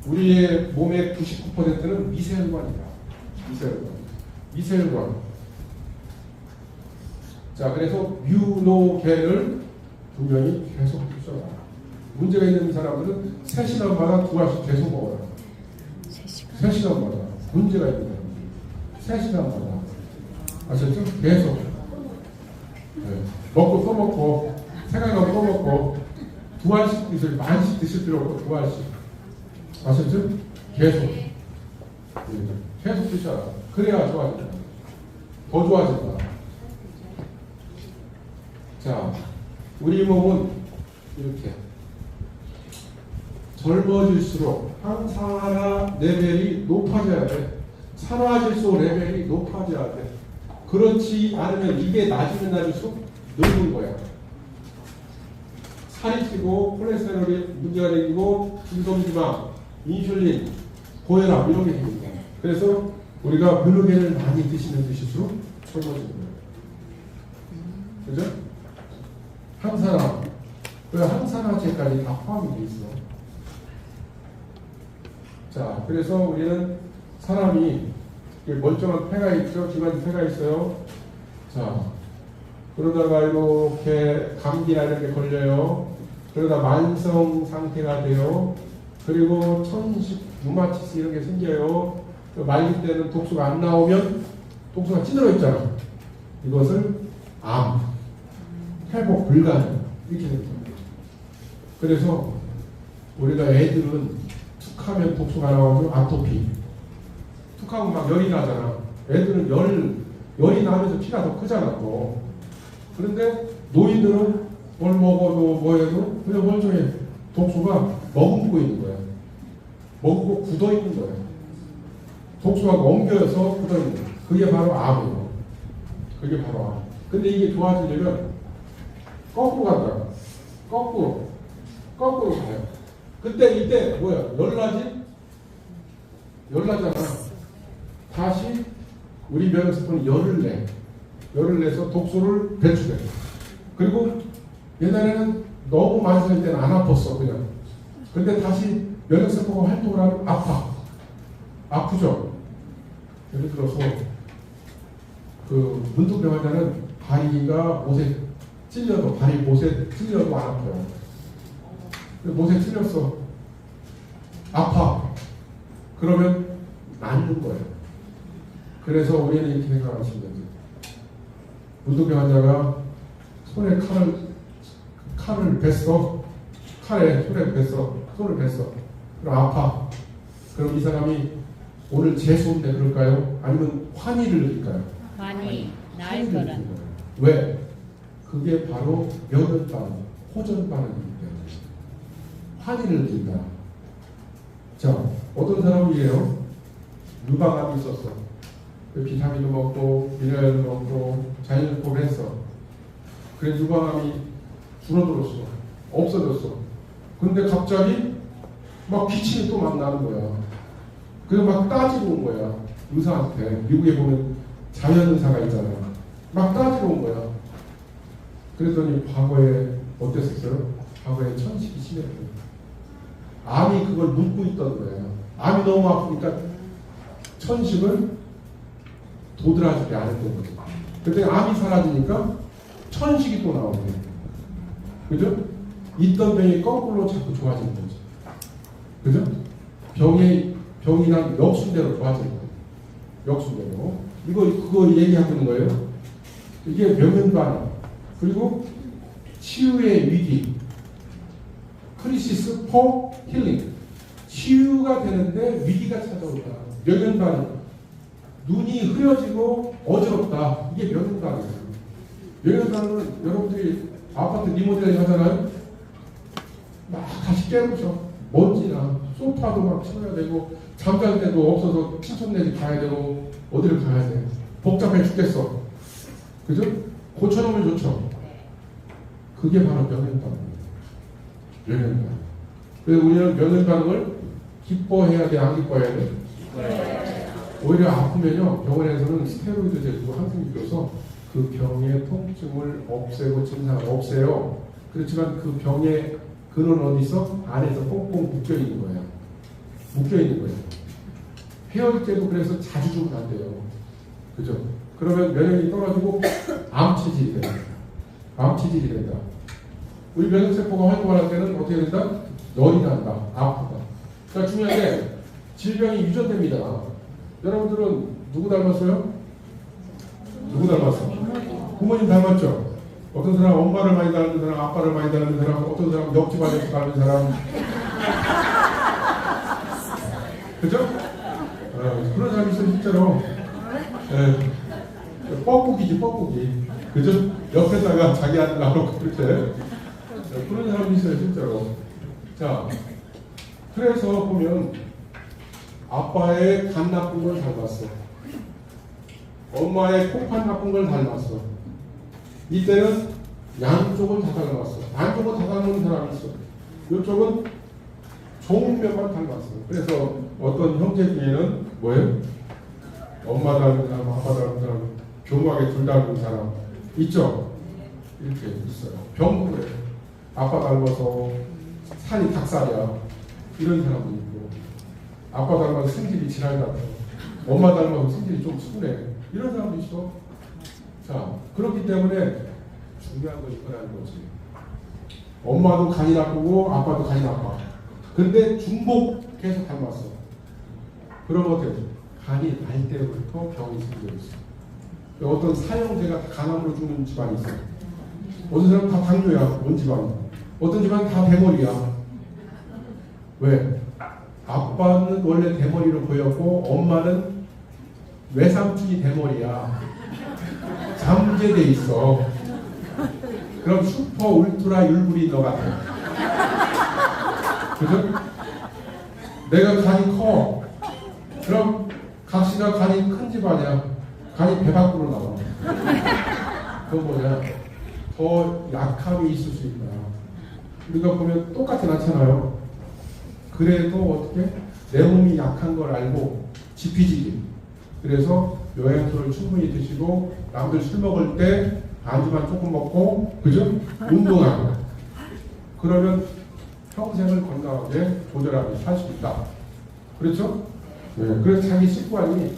우리의 몸의 99%는 미세혈관이다. 미세혈관. 자, 그래서 유노계를 분명히 계속 써라. 문제가 있는 사람들은 3시간마다 2알씩 계속 먹어라. 3시간마다. 문제가 있는 사람들. 3시간마다. 아셨죠? 계속. 네. 먹고 또 먹고, 생각나고 또 먹고, 2알씩 드실, 많이씩 드실 필요 없고, 2알씩. 아셨죠? 계속. 네. 계속 드셔라. 그래야 좋아진다. 더 좋아진다. 자, 우리 몸은 이렇게 젊어질수록 항산화 레벨이 높아져야 돼. 산화질소 레벨이 높아져야 돼. 그렇지 않으면 이게 낮으면 낮을수록 늙은 거야. 살이 찌고 콜레스테롤이 문제가 생기고 중성지방, 인슐린, 고혈압 이런 게 생깁니다. 그래서 우리가 글루겐을 많이 드시면 드실수록 젊어지는 거예요. 그죠? 항산화, 그 항산화제까지 다 포함이 돼 있어. 자, 그래서 우리는 사람이 멀쩡한 폐가 있죠, 기관 폐가 있어요. 자, 그러다가 이렇게 감기나 이런 게 걸려요. 그러다 만성 상태가 돼요. 그리고 천식, 루마티스 이런 게 생겨요. 말릴 때는 독소가 안 나오면 독소가 찌들어 있잖아. 이것을 암. 회복 불가능 이렇게 됩니다. 그래서 우리가 애들은 툭하면 독소가 나와서 아토피. 툭하면 막 열이 나잖아. 애들은 열이 나면서 피가 더 크잖아 또. 그런데 노인들은 뭘 먹어도 뭐 해도 그냥 멀쩡해. 독소가 머금고 있는 거야. 머금고 굳어 있는 거야. 독소가 엉겨서 굳어 있는 거야. 그게 바로 암이에요. 그게 바로 암. 근데 이게 좋아지려면 거꾸로 간다. 거꾸로 가요. 이때 뭐야? 열나잖아. 다시 우리 면역세포는 열을 내서 독소를 배출해. 그리고 옛날에는 너무 많이 살 때는 안 아팠어 그냥. 근데 다시 면역세포가 활동을 하면 아프죠. 예를 들어서 그 문득병 환자는 다리가 못에 찔려도 안 아파요. 못에 찔렸어. 아파. 그러면 낫는 거예요. 그래서 우리는 이렇게 생각하시면 돼요. 문득병 환자가 손에 칼을 뱄어. 손을 뱄어. 그럼 아파. 그럼 이 사람이 오늘 재수없네 그럴까요? 아니면 환희를 느낄까요? 많이 나을 거라. 왜? 그게 바로 면역 반응, 호전 반응이기 때문에 환희를 느낀다. 자, 어떤 사람이에요? 유방암이 있었어. 비타민도 먹고 미네랄도 먹고 자연식품을 했어. 그래 유방암이 줄어들었어. 없어졌어. 근데 갑자기 막 기침이 또 막 나는 거야. 그래서 막 따지고 온 거야. 의사한테. 미국에 보면 자연의사가 있잖아. 막 따지고 온 거야. 그랬더니 과거에 어땠었어요? 과거에 천식이 심했거든. 암이 그걸 묻고 있던 거예요. 암이 너무 아프니까 천식을 도드라지게 안 했던 거죠. 그랬더니 암이 사라지니까 천식이 또 나오는 거예요. 그죠? 있던 병이 거꾸로 자꾸 좋아지는 거죠. 그죠? 병이 난 역순대로 좋아지는 거예요. 역순대로. 그거 얘기하고 있는 거예요. 이게 병변반응. 그리고 치유의 위기. 크리시스 포 힐링. 치유가 되는데 위기가 찾아온다. 병변반응. 눈이 흐려지고 어지럽다. 이게 병변반응이에요. 병변반응은 여러분들이 아파트 리모델링 하잖아요. 막 다시 깨우쳐. 먼지나 소파도 막 치워야 되고 잠잘 때도 없어서 친척네 집 가야 되고 어디를 가야 돼. 복잡해 죽겠어. 그죠? 고쳐놓으면 좋죠. 그게 바로 면역반응이에요. 면역반응. 그래서 우리는 면역반응을 기뻐해야 돼, 안 기뻐해야 돼? 오히려 아프면요, 병원에서는 스테로이드 제주고 항생제 줘서 그 병의 통증을 없애고 증상을 없애요. 그렇지만 그 병의 근원은 어디 있어? 안에서 꽁꽁 묶여 있는 거예요. 묶여 있는 거예요. 해열제도 그래서 자주 주면 안 돼요. 그죠? 그러면 면역력이 떨어지고 암 체질이 된다. 암 체질이 된다. 우리 면역세포가 활동할 때는 어떻게 된다? 열이 난다. 아프다. 그러니까 중요한 게 질병이 유전됩니다. 여러분들은 누구 닮았어요? 누구 닮았어? 부모님 닮았죠? 어떤 사람 엄마를 많이 닮은 사람, 아빠를 많이 닮은 사람, 어떤 사람 옆집안에서 닮은 사람. 그죠? 그런 사람이 있어요, 실제로. 뻐꾸기지, 뻐꾸기. 그죠? 옆에다가 자기 아들 나오고 그렇게. 그런 사람이 있어요, 실제로. 자, 그래서 보면 아빠의 간 나쁜 걸 닮았어. 엄마의 콩팥 나쁜 걸 닮았어. 이때는 양쪽을 다 닮았어. 양쪽을 다 닮은 사람이 있어. 이쪽은 좋은 면만 닮았어. 그래서 어떤 형제 중에는 뭐예요? 엄마 닮은 사람, 아빠 닮은 사람, 교묘하게 둘 닮은 사람 있죠? 이렇게 있어요. 병도 그래요. 아빠 닮아서 살이 닭살이야. 이런 사람도 있고, 아빠 닮아서 승질이 지랄 같아. 엄마 닮아서 승질이 좀 순해. 이런 사람도 있어. 자, 그렇기 때문에 중요한 건 이거라는 거지. 엄마도 간이 나쁘고 아빠도 간이 나빠. 근데 중복해서 닮았어. 그러면 어때요? 간이 날 때부터 병이 생겨 있어. 어떤 사형제가 간암으로 죽는 집안이 있어. 어떤 사람은 다 당뇨야. 온 집안이. 어떤 집안 다 대머리야. 왜? 아빠는 원래 대머리로 보였고 엄마는 외삼촌이 대머리야. 잠재돼 있어. 그럼 슈퍼 울트라 율무리 너 같아. 그죠? 내가 간이 커. 그럼 각시가 간이 큰 집안이야. 간이 배 밖으로 나와. 그건 뭐냐? 더 약함이 있을 수 있다. 우리가 보면 똑같이 낳잖아요. 그래도 어떻게? 내 몸이 약한 걸 알고 지피지기. 그래서 영양소를 충분히 드시고 남들 술 먹을 때 안주만 조금 먹고, 그죠? 운동하고. 그러면 평생을 건강하게 조절하게 살 수 있다. 그렇죠? 네. 그래서 자기 식관이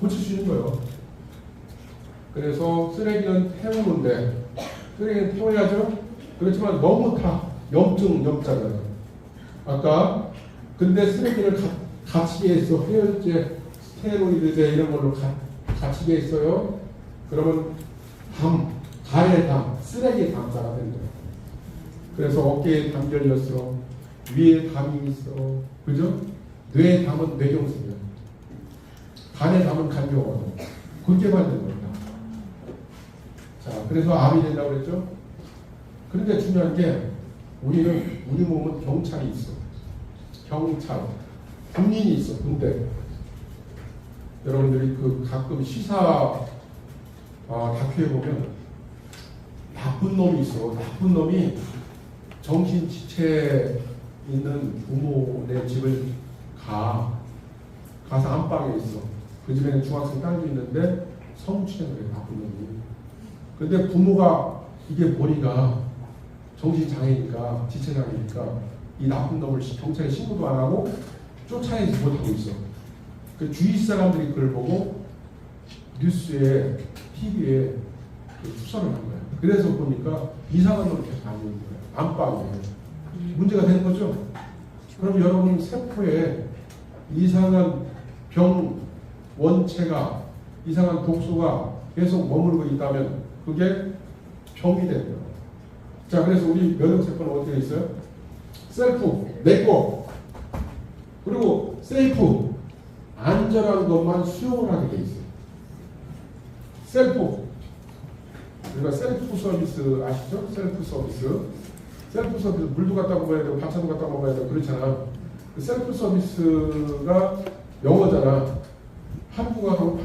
고칠 수 있는 거예요. 그래서 쓰레기는 태우는데, 쓰레기는 태워야죠? 그렇지만 너무 다 염증자잖아요. 아까, 근데 쓰레기를 갇히게 했어. 해열제, 스테로이드제 이런 걸로 갇히게 했어요. 그러면 가래 담, 쓰레기 담자가 된다. 그래서 어깨에 담 열렸어. 위에 담이 있어. 그죠? 뇌에 담은 뇌경색이야. 간에 담은 간경화도. 그렇게 만든 겁니다. 자, 그래서 암이 된다고 그랬죠? 그런데 중요한 게 우리 몸은 경찰이 있어. 경찰. 군인이 있어. 군대. 여러분들이 그 가끔 시사 다큐에 보면 나쁜 놈이 있어. 나쁜 놈이 정신 지체 있는 부모네 집을 가서 안방에 있어. 그 집에는 중학생 딸도 있는데 성추행을 해, 나쁜 놈이. 근데 부모가 이게 머리가 정신장애니까, 지체장애니까 이 나쁜 놈을 경찰에 신고도 안 하고 쫓아내지 못하고 있어. 그 주위 사람들이 그걸 보고 뉴스에, TV에 수사를 한 거야. 그래서 보니까 이상한 놈을 계속 다니는 거야. 안방에. 문제가 되는 거죠. 그럼 여러분 세포에 이상한 병 원체가, 이상한 독소가 계속 머물고 있다면 그게 병이 되는 거예요. 자, 그래서 우리 면역세포는 어떻게 있어요? 셀프, 내 거. 그리고 세이프, 안전한 것만 수용을 하게 돼 있어요. 셀프. 우리가 셀프 서비스 아시죠? 셀프 서비스. 셀프 서비스, 물도 갖다 먹어야 되고 반찬도 갖다 먹어야 되고 그렇잖아. 그 셀프 서비스가 영어잖아. 한국어로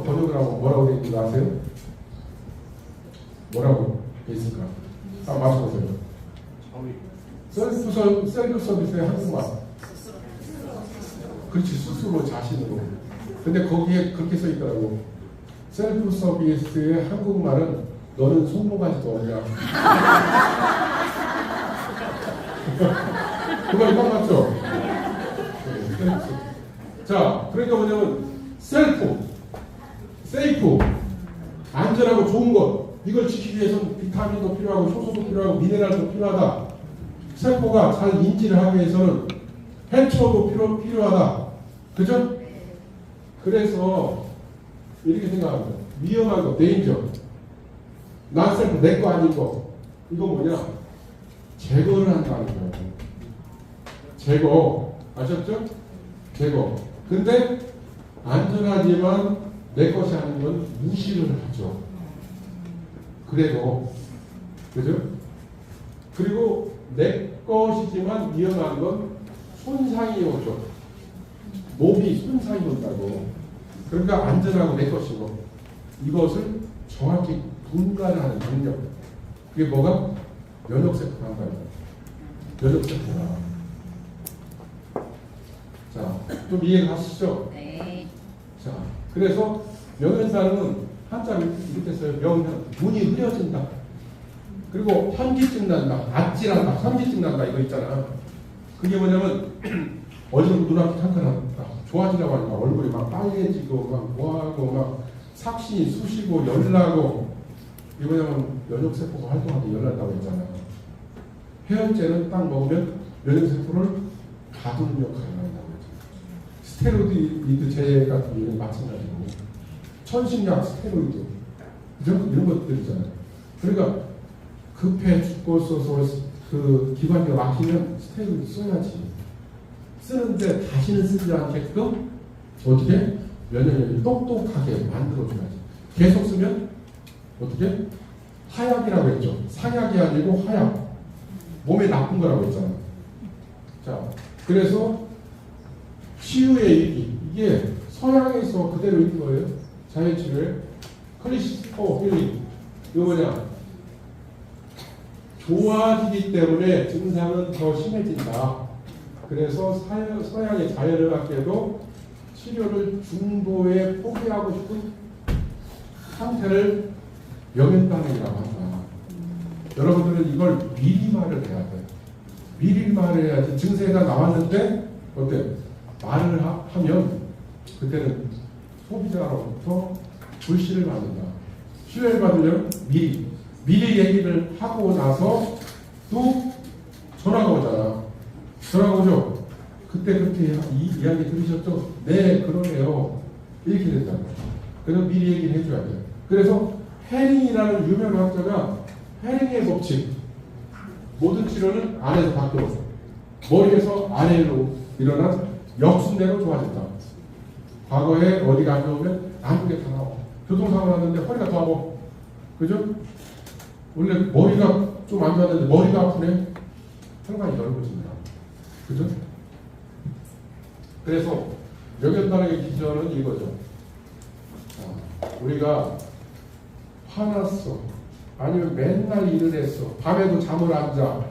번역을 하면 뭐라고 되어 있는 거 아세요? 뭐라고 되어 있을까? 맞춰보세요. 셀프 서비스의 한국말. 그렇지, 스스로 자신으로. 근데 거기에 그렇게 써 있더라고. 셀프 서비스의 한국말은 너는 손모가지도 없냐. 그거 이거 맞죠? 네, 자, 그러니까 뭐냐면 세이프, 안전하고 좋은 것. 이걸 지키기 위해서는 비타민도 필요하고 효소도 필요하고 미네랄도 필요하다. 세포가 잘 인지를 하기 위해서는 해초도 필요하다. 그죠? 그래서 이렇게 생각합니다. 위험한 거, 데인저. 난 셀프, 내 거 아닌 거. 이거 뭐냐? 제거를 한다는 거예요. 제거. 아셨죠? 제거. 근데 안전하지만 내 것이 아닌 건 무시를 하죠. 그래도. 그죠? 그리고 내 것이지만 위험한 건 손상이 오죠. 몸이 손상이 온다고. 그러니까 안전하고 내 것이고 이것을 정확히 분간을 하는 능력. 그게 뭐가? 면역세포가 한다. 면역세포가. 자, 좀 이해가 가시죠? 네. 자, 그래서 명현사는 한자로 이렇게 써요. 명현, 눈이 흐려진다. 그리고 현기증 난다. 아찔하다. 현기증 난다. 이거 있잖아. 그게 뭐냐면 어제도 눈앞이 탕탕하다. 좋아지라고 하니까 얼굴이 막 빨개지고 막 뭐하고 막 삭신이 쑤시고 열나고. 이거 뭐냐면 면역세포가 활동할 때 열난다고 했잖아요. 해열제는 딱 먹으면 면역세포를 가두는 역할을 한다고 했죠. 스테로이드 제 같은 경우는 마찬가지고 천식약 스테로이드 그죠? 이런 것들 있잖아요. 그러니까 급해 죽고 있어서 그 기관지가 막히면 스테로이드 써야지. 쓰는데 다시는 쓰지 않게끔 어떻게? 면역력을 똑똑하게 만들어줘야지. 계속 쓰면 어떻게? 하약이라고 했죠. 상약이 아니고 하약. 몸에 나쁜 거라고 했잖아. 자, 그래서 치유의 일기. 이게 서양에서 그대로 있는 거예요. 자연치유에. 클리시스코 힐링. 이거 뭐냐? 좋아지기 때문에 증상은 더 심해진다. 그래서 서양의 자연의학계도 치료를 중도에 포기하고 싶은 상태를 명현반응이라고 한다. 여러분들은 이걸 미리 말을 해야 돼. 미리 말을 해야지. 증세가 나왔는데 어때? 말을 하면 그때는 소비자로부터 불신을 받는다. 신뢰를 받으려면 미리 얘기를 하고 나서 또 전화가 오잖아. 전화가 오죠. 그때 그렇게 이 이야기 들으셨죠? 네, 그러네요. 이렇게 된다. 그래서 미리 얘기를 해줘야 돼. 그래서 해링이라는 유명한 학자가 해링의 법칙. 모든 치료는 안에서 바뀌어. 머리에서 아래로 일어난 역순대로 좋아진다. 과거에 어디가 안 좋으면 안쪽에 다 나와. 교통사고 났는데 허리가 더 아파. 그죠? 원래 머리가 좀 안 좋았는데 머리가 아프네. 혈관이 넓어진다. 그죠? 그래서 명현반응의 기전은 이거죠. 우리가 화났어. 아니면 맨날 일을 했어. 밤에도 잠을 안 자.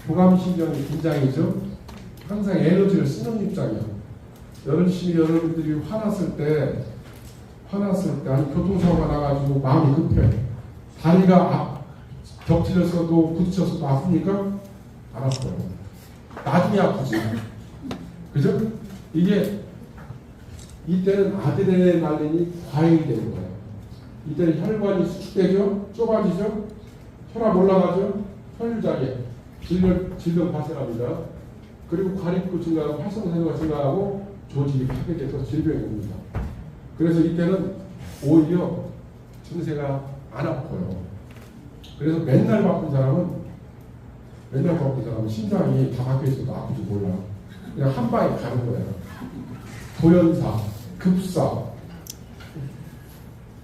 교감신경이 긴장이죠. 항상 에너지를 쓰는 입장이야. 열심히 여러분들이 화났을 때 아니 교통사고가 나가지고 마음이 급해. 다리가 겹치려서도 부딪혀서도 아프니까 안 아파요. 나중에 아프지. 그죠? 이게 이때는 아드레날린이 과잉이 되는 거예요. 이때는 혈관이 수축되죠? 좁아지죠? 혈압 올라가죠? 혈류장애, 질병 발생합니다. 그리고 관입구 증가하고 활성산소가 증가하고 조직이 파괴돼서 질병이 옵니다. 그래서 이때는 오히려 증세가 안 아파요. 그래서 맨날 바쁜 사람은 심장이 다 박혀 있어도 아프지 몰라. 그냥 한 방에 가는 거예요. 도연사, 급사.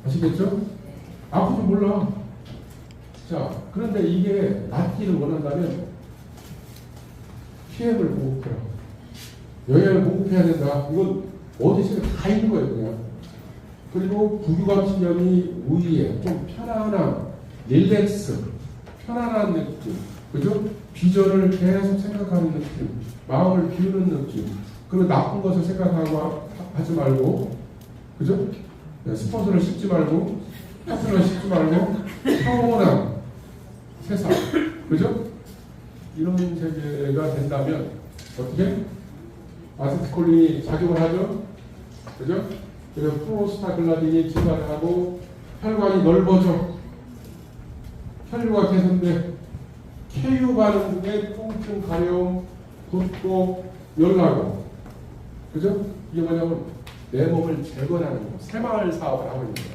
아시겠죠? 아프지 몰라. 자, 그런데 이게 낫기를 원한다면 피해를 공급해라. 영양을 공급해야 된다. 이건 어디서 다 있는 거예요, 그냥. 그리고 부유감신경이 우위에 좀 편안한, 릴렉스, 편안한 느낌. 그죠? 비전을 계속 생각하는 느낌. 마음을 비우는 느낌. 그리고 나쁜 것을 생각하고 하지 말고, 그죠? 스포츠를 씹지 말고, 파스를 씹지 말고, 평온한 세상. 그죠? 이런 세계가 된다면, 어떻게? 아세틸콜린이 작용을 하죠? 그죠? 그래서 프로스타글라딘이 증가를 하고, 혈관이 넓어져. 혈류가 개선돼. 쾌유 반응에 통증, 가려움, 붓고, 열나고. 그죠? 이게 뭐냐면, 내 몸을 재건하는 거. 새마을 사업을 하고 있는 거예요.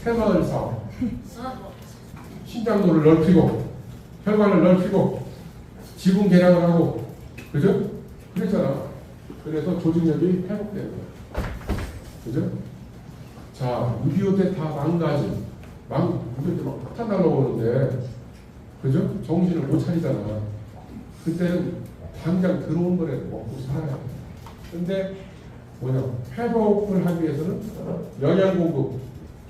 새마을 사업. 신장도를 넓히고, 혈관을 넓히고, 지분 개량을 하고, 그죠? 그랬잖아. 그래서 조직력이 회복되는 거예요. 그죠? 자, 6.25 때 다 망가진, 6.25 때 막 폭탄 날라오는데, 그죠? 정신을 못 차리잖아. 그때는 당장 들어온 거라도 먹고 살아야 돼. 근데, 회복을 하기 위해서는 영양 공급,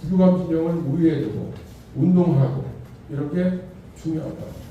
부유감 신경을 우위에 두고, 운동하고, 이렇게 중요하다.